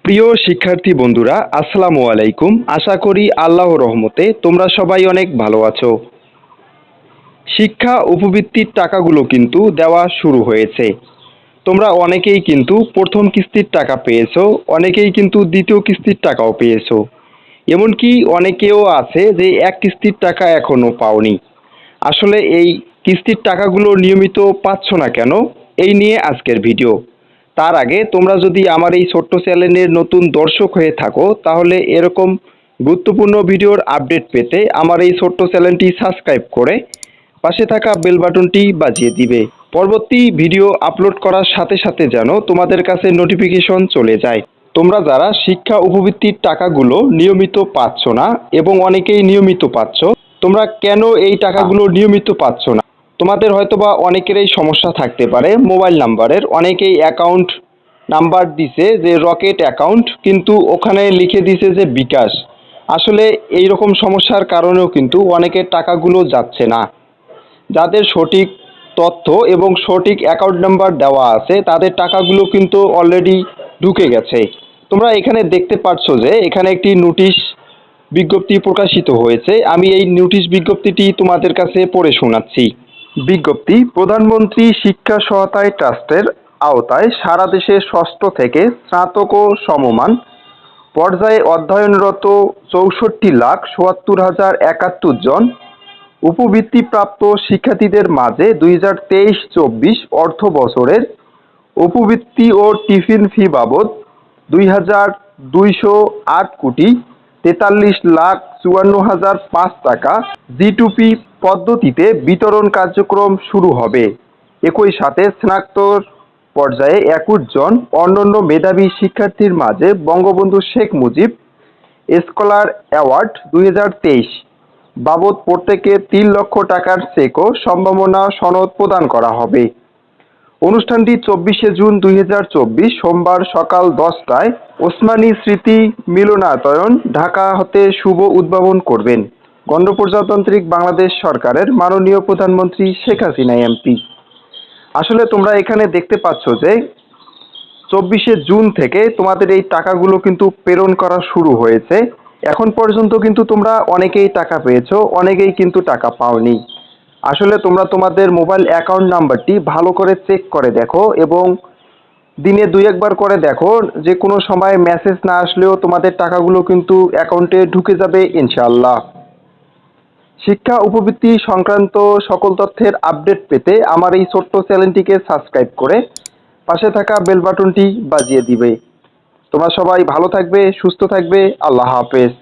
প্রিয় শিক্ষার্থী বন্ধুরা, আসসালামু আলাইকুম। আশা করি আল্লাহর রহমতে তোমরা সবাই অনেক ভালো আছো। শিক্ষা উপবৃত্তির টাকাগুলো কিন্তু দেওয়া শুরু হয়েছে। তোমরা অনেকেই কিন্তু প্রথম কিস্তির টাকা পেয়েছো, অনেকেই কিন্তু দ্বিতীয় কিস্তির টাকাও পেয়েছো। এমনকি অনেকেও আছে যে এক কিস্তির টাকা এখনো পাওনি। আসলে এই কিস্তির টাকাগুলো নিয়মিত পাচ্ছ না কেন, এই নিয়ে আজকের ভিডিও। তার আগে তোমরা যদি আমার এই ছোট্ট চ্যানেলের নতুন দর্শক হয়ে থাকো, তাহলে এরকম গুরুত্বপূর্ণ ভিডিওর আপডেট পেতে আমার এই ছোট্ট চ্যানেলটি সাবস্ক্রাইব করে পাশে থাকা বেল বাটনটি বাজিয়ে দিবে। পরবর্তী ভিডিও আপলোড করার সাথে সাথে যেন তোমাদের কাছে নোটিফিকেশন চলে যায়। তোমরা যারা শিক্ষা উপবৃত্তির টাকাগুলো নিয়মিত পাচ্ছ না এবং অনেকেই নিয়মিত পাচ্ছ, তোমরা কেন এই টাকাগুলো নিয়মিত পাচ্ছ না? তোমাদের হয়তোবা অনেকেরই সমস্যা থাকতে পারে মোবাইল নাম্বারের। অনেকেই অ্যাকাউন্ট নাম্বার দিছে যে রকেট অ্যাকাউন্ট, কিন্তু ওখানে লিখে দিছে যে বিকাশ। আসলে এই রকম সমস্যার কারণেও কিন্তু অনেকের টাকাগুলো যাচ্ছে না। যাদের সঠিক তথ্য এবং সঠিক অ্যাকাউন্ট নাম্বার দেওয়া আছে তাদের টাকাগুলো কিন্তু অলরেডি ঢুকে গেছে। তোমরা এখানে দেখতে পাচ্ছ যে এখানে একটি নোটিশ বিজ্ঞপ্তি প্রকাশিত হয়েছে। আমি এই নোটিশ বিজ্ঞপ্তিটি তোমাদের কাছে পড়ে শোনাচ্ছি। বিজ্ঞপ্তি: প্রধানমন্ত্রী শিক্ষা সহায়তা ট্রাস্টের আওতায় সারা দেশে ষষ্ঠ থেকে স্নাতক ও সমমান পর্যায়ে অধ্যয়নরত ৬৪,৭৪,০৭১ জন উপবৃত্তিপ্রাপ্ত শিক্ষার্থীদের মাঝে ২০২৩-২৪ অর্থ বছরের উপবৃত্তি ও টিফিন ফি বাবদ ২,২০৮,৪৩,৫৪,০৫ টাকা জি2পি পদ্ধতিতে বিতরণ কার্যক্রম শুরু হবে। একই সাথে স্নাতক পর্যায়ে ২১ জন অনন্য মেধাবী শিক্ষার্থীর মাঝে বঙ্গবন্ধু শেখ মুজিব স্কলার অ্যাওয়ার্ড ২০২৩ বাবদ প্রত্যেকে ৩ লক্ষ টাকার চেক ও সম্ভাবনা সনদ প্রদান করা হবে। অনুষ্ঠানটি ২৪শে জুন ২০২৪ সোমবার সকাল ১০টায় ওসমানী স্মৃতি মিলনায়তন, ঢাকা হতে শুভ উদ্বোধন করবেন গণপ্রজাতন্ত্রী বাংলাদেশ সরকারের মাননীয় প্রধানমন্ত্রী শেখ হাসিনা এমপি। আসলে তোমরা এখানে দেখতে পাচ্ছ যে ২৪শে জুন থেকে তোমাদের এই টাকাগুলো কিন্তু প্রেরণ করা শুরু হয়েছে। এখন পর্যন্ত কিন্তু তোমরা অনেকেই টাকা পেয়েছো, অনেকেই কিন্তু টাকা পাওনি। আসলে তোমরা তোমাদের মোবাইল অ্যাকাউন্ট নাম্বারটি ভালো করে চেক করে দেখো এবং দিনে ২-১ বার করে দেখো, যে কোনো সময় মেসেজ না আসলেও তোমাদের টাকাগুলো কিন্তু অ্যাকাউন্টে ঢুকে যাবে ইনশাআল্লাহ। শিক্ষা উপবৃত্তি সংক্রান্ত সকল তথ্যের আপডেট পেতে আমার এই ছোট্ট চ্যানেলটিকে সাবস্ক্রাইব করে পাশে থাকা বেল বাটনটি বাজিয়ে দিবে। তোমরা সবাই ভালো থাকবে, সুস্থ থাকবে। আল্লাহ হাফেজ।